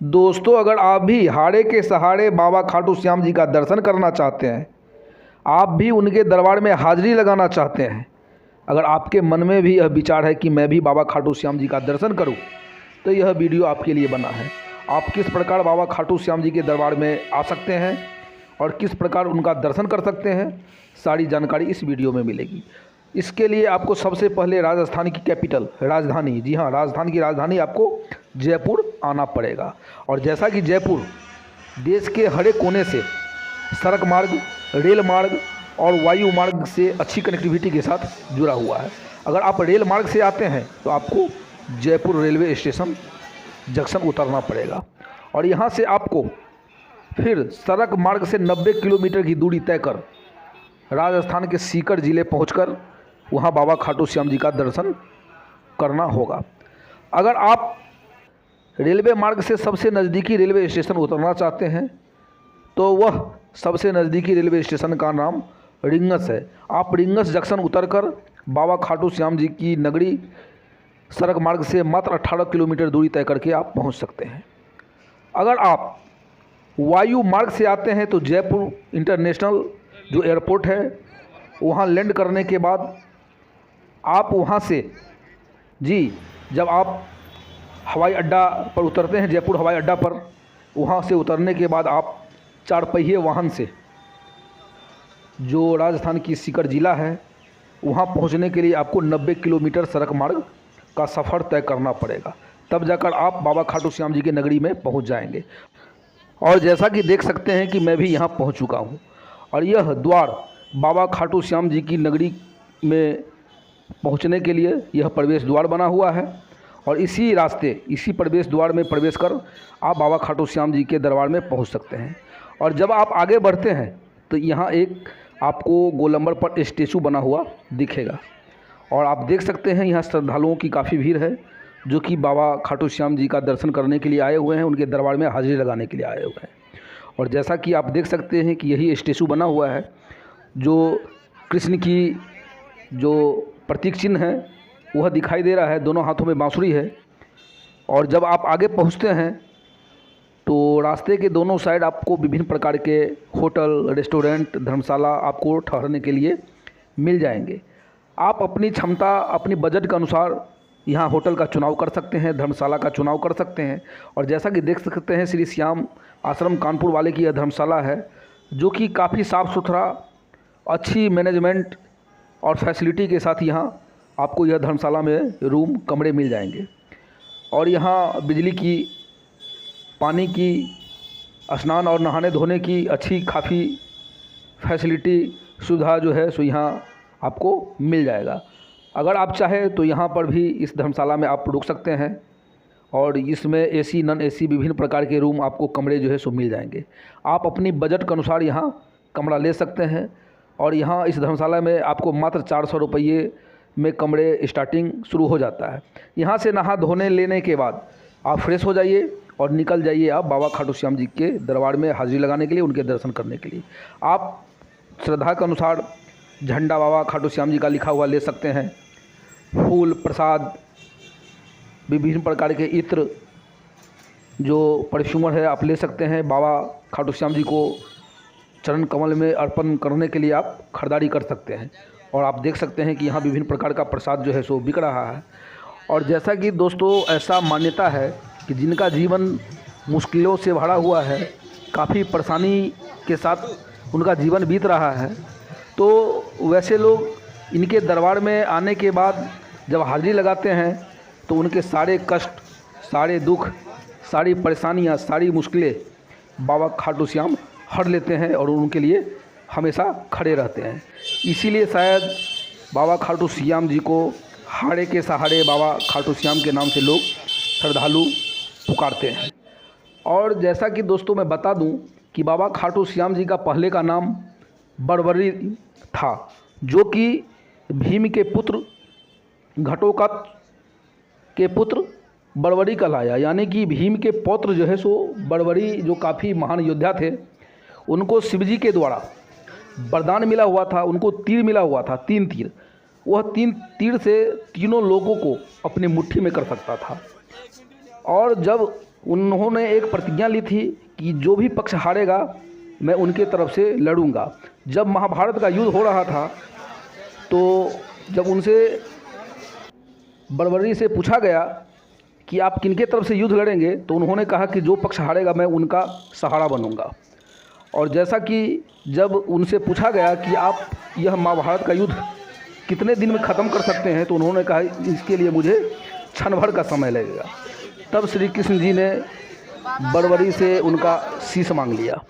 दोस्तों, अगर आप भी हाड़े के सहारे बाबा खाटू श्याम जी का दर्शन करना चाहते हैं, आप भी उनके दरबार में हाजिरी लगाना चाहते हैं, अगर आपके मन में भी यह विचार है कि मैं भी बाबा खाटू श्याम जी का दर्शन करूं, तो यह वीडियो आपके लिए बना है। आप किस प्रकार बाबा खाटू श्याम जी के दरबार में आ सकते हैं और किस प्रकार उनका दर्शन कर सकते हैं, सारी जानकारी इस वीडियो में मिलेगी। इसके लिए आपको सबसे पहले राजस्थान की कैपिटल राजधानी, जी हाँ, राजस्थान की राजधानी आपको जयपुर आना पड़ेगा। और जैसा कि जयपुर देश के हर एक कोने से सड़क मार्ग, रेल मार्ग और वायु मार्ग से अच्छी कनेक्टिविटी के साथ जुड़ा हुआ है। अगर आप रेल मार्ग से आते हैं तो आपको जयपुर रेलवे स्टेशन जंक्शन उतरना पड़ेगा और यहाँ से आपको फिर सड़क मार्ग से 90 किलोमीटर की दूरी तय कर राजस्थान के सीकर ज़िले पहुंचकर वहां बाबा खाटू श्याम जी का दर्शन करना होगा। अगर आप रेलवे मार्ग से सबसे नज़दीकी रेलवे स्टेशन उतरना चाहते हैं तो वह सबसे नज़दीकी रेलवे स्टेशन का नाम रिंगस है। आप रिंगस जंक्शन उतरकर बाबा खाटू श्याम जी की नगरी सड़क मार्ग से मात्र 18 किलोमीटर दूरी तय करके आप पहुंच सकते हैं। अगर आप वायु मार्ग से आते हैं तो जयपुर इंटरनेशनल जो एयरपोर्ट है वहाँ लैंड करने के बाद आप वहाँ से जब आप हवाई अड्डा पर उतरते हैं, जयपुर हवाई अड्डा पर, वहाँ से उतरने के बाद आप 4 पहिए वाहन से जो राजस्थान की सीकर ज़िला है वहाँ पहुँचने के लिए आपको 90 किलोमीटर सड़क मार्ग का सफ़र तय करना पड़ेगा। तब जाकर आप बाबा खाटू श्याम जी की नगरी में पहुँच जाएंगे। और जैसा कि देख सकते हैं कि मैं भी यहाँ पहुँच चुका हूँ और यह द्वार बाबा खाटू श्याम जी की नगरी में पहुँचने के लिए यह प्रवेश द्वार बना हुआ है और इसी रास्ते, इसी प्रवेश द्वार में प्रवेश कर आप बाबा खाटू श्याम जी के दरबार में पहुँच सकते हैं। और जब आप आगे बढ़ते हैं तो यहाँ एक आपको गोलंबर पर स्टेचू बना हुआ दिखेगा और आप देख सकते हैं यहाँ श्रद्धालुओं की काफ़ी भीड़ है जो कि बाबा खाटू श्याम जी का दर्शन करने के लिए आए हुए हैं, उनके दरबार में हाजिरी लगाने के लिए आए हुए हैं। और जैसा कि आप देख सकते हैं कि यही स्टेचू बना हुआ है जो कृष्ण की जो प्रतीक चिन्ह है वह दिखाई दे रहा है, दोनों हाथों में बांसुरी है। और जब आप आगे पहुंचते हैं तो रास्ते के दोनों साइड आपको विभिन्न प्रकार के होटल, रेस्टोरेंट, धर्मशाला आपको ठहरने के लिए मिल जाएंगे। आप अपनी क्षमता, अपनी बजट के अनुसार यहाँ होटल का चुनाव कर सकते हैं, धर्मशाला का चुनाव कर सकते हैं। और जैसा कि देख सकते हैं श्री श्याम आश्रम कानपुर वाले की यह धर्मशाला है जो कि काफ़ी साफ़ सुथरा, अच्छी मैनेजमेंट और फैसिलिटी के साथ यहाँ आपको यह धर्मशाला में रूम, कमरे मिल जाएंगे। और यहाँ बिजली की, पानी की, स्नान और नहाने धोने की अच्छी काफ़ी फैसिलिटी, सुविधा जो है सो यहाँ आपको मिल जाएगा। अगर आप चाहें तो यहाँ पर भी इस धर्मशाला में आप रुक सकते हैं और इसमें एसी, नॉन एसी विभिन्न प्रकार के रूम, आपको कमरे जो है सो मिल जाएंगे। आप अपनी बजट के अनुसार यहाँ कमरा ले सकते हैं और यहाँ इस धर्मशाला में आपको मात्र 400 रुपये में कमरे स्टार्टिंग शुरू हो जाता है। यहाँ से नहा धोने लेने के बाद आप फ्रेश हो जाइए और निकल जाइए आप बाबा खाटू श्याम जी के दरबार में हाजिरी लगाने के लिए, उनके दर्शन करने के लिए। आप श्रद्धा के अनुसार झंडा बाबा खाटू श्याम जी का लिखा हुआ ले सकते हैं, फूल, प्रसाद, विभिन्न प्रकार के इत्र, जो परफ्यूमर है आप ले सकते हैं। बाबा खाटू श्याम जी को चरण कमल में अर्पण करने के लिए आप खरीदारी कर सकते हैं। और आप देख सकते हैं कि यहाँ विभिन्न प्रकार का प्रसाद जो है सो बिक रहा है। और जैसा कि दोस्तों ऐसा मान्यता है कि जिनका जीवन मुश्किलों से भरा हुआ है, काफ़ी परेशानी के साथ उनका जीवन बीत रहा है, तो वैसे लोग इनके दरबार में आने के बाद जब हाजिरी लगाते हैं तो उनके सारे कष्ट, सारे दुख, सारी परेशानियाँ, सारी मुश्किलें बाबा खाटू श्याम हर लेते हैं और उनके लिए हमेशा खड़े रहते हैं। इसीलिए शायद बाबा खाटू श्याम जी को हाड़े के सहारे बाबा खाटू श्याम के नाम से लोग श्रद्धालु पुकारते हैं। और जैसा कि दोस्तों मैं बता दूं कि बाबा खाटू श्याम जी का पहले का नाम बड़बड़ी था, जो कि भीम के पुत्र घटोत्कच के पुत्र बड़बड़ी कहलाया। यानी कि भीम के पौत्र जो है सो बड़बड़ी, जो काफ़ी महान योद्धा थे, उनको शिवजी के द्वारा वरदान मिला हुआ था, उनको तीर मिला हुआ था, 3 तीर। वह 3 तीर से तीनों लोगों को अपनी मुट्ठी में कर सकता था। और जब उन्होंने एक प्रतिज्ञा ली थी कि जो भी पक्ष हारेगा मैं उनके तरफ से लड़ूंगा। जब महाभारत का युद्ध हो रहा था तो जब उनसे बर्बरी से पूछा गया कि आप किनके तरफ से युद्ध लड़ेंगे, तो उन्होंने कहा कि जो पक्ष हारेगा मैं उनका सहारा बनूंगा। और जैसा कि जब उनसे पूछा गया कि आप यह महाभारत का युद्ध कितने दिन में ख़त्म कर सकते हैं, तो उन्होंने कहा इसके लिए मुझे क्षण भर का समय लगेगा। तब श्री कृष्ण जी ने बर्बरी से उनका शीश मांग लिया।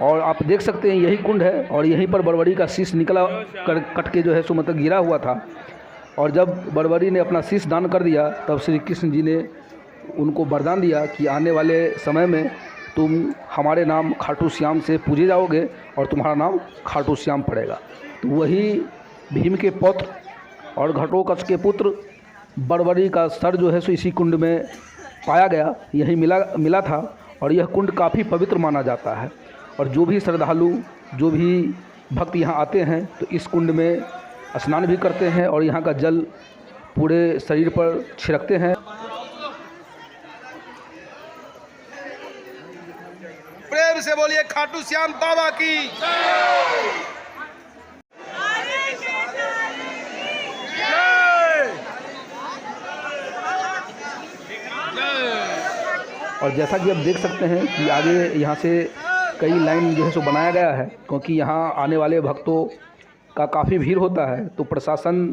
और आप देख सकते हैं यही कुंड है और यहीं पर बर्बरी का शीश निकला कट के जो है सो मतलब गिरा हुआ था। और जब बर्बरी ने अपना शीश दान कर दिया तब श्री कृष्ण जी ने उनको वरदान दिया कि आने वाले समय में तुम हमारे नाम खाटू श्याम से पूजे जाओगे और तुम्हारा नाम खाटू श्याम पड़ेगा। तो वही भीम के पौत्र और घटोत्कच के पुत्र बर्बरी का सर जो है सो इसी कुंड में पाया गया, यही मिला था। और यह कुंड काफ़ी पवित्र माना जाता है और जो भी श्रद्धालु जो भी भक्त यहाँ आते हैं तो इस कुंड में स्नान भी करते हैं और यहाँ का जल पूरे शरीर पर छिड़कते हैं। प्रेम से बोलिए खाटू श्याम बाबा की। और जैसा कि आप देख सकते हैं कि आगे यहाँ से कई लाइन जो है सो बनाया गया है, क्योंकि यहाँ आने वाले भक्तों का काफ़ी भीड़ होता है। तो प्रशासन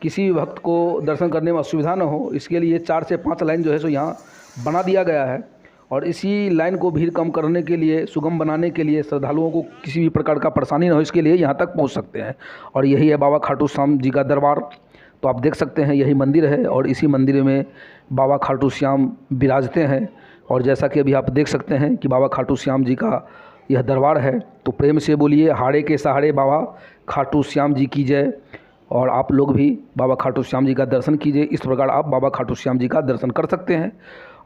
किसी भी भक्त को दर्शन करने में असुविधा न हो, इसके लिए 4 से 5 लाइन जो है सो यहाँ बना दिया गया है। और इसी लाइन को भीड़ कम करने के लिए, सुगम बनाने के लिए, श्रद्धालुओं को किसी भी प्रकार का परेशानी न हो, इसके लिए यहाँ तक पहुँच सकते हैं। और यही है बाबा खाटू श्याम जी का दरबार। तो आप देख सकते हैं यही मंदिर है और इसी मंदिर में बाबा खाटू श्याम विराजते हैं। और जैसा कि अभी आप देख सकते हैं कि बाबा खाटू श्याम जी का यह दरबार है। तो प्रेम से बोलिए हाड़े के सहारे बाबा खाटू श्याम जी की जय। और आप लोग भी बाबा खाटू श्याम जी का दर्शन कीजिए। इस प्रकार आप बाबा खाटू श्याम जी का दर्शन कर सकते हैं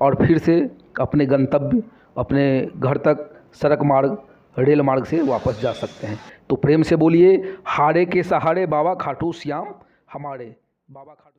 और फिर से अपने गंतव्य, अपने घर तक सड़क मार्ग, रेल मार्ग से वापस जा सकते हैं। तो प्रेम से बोलिए हाड़े के सहारे बाबा खाटू श्याम हमारे। बाबा खाटू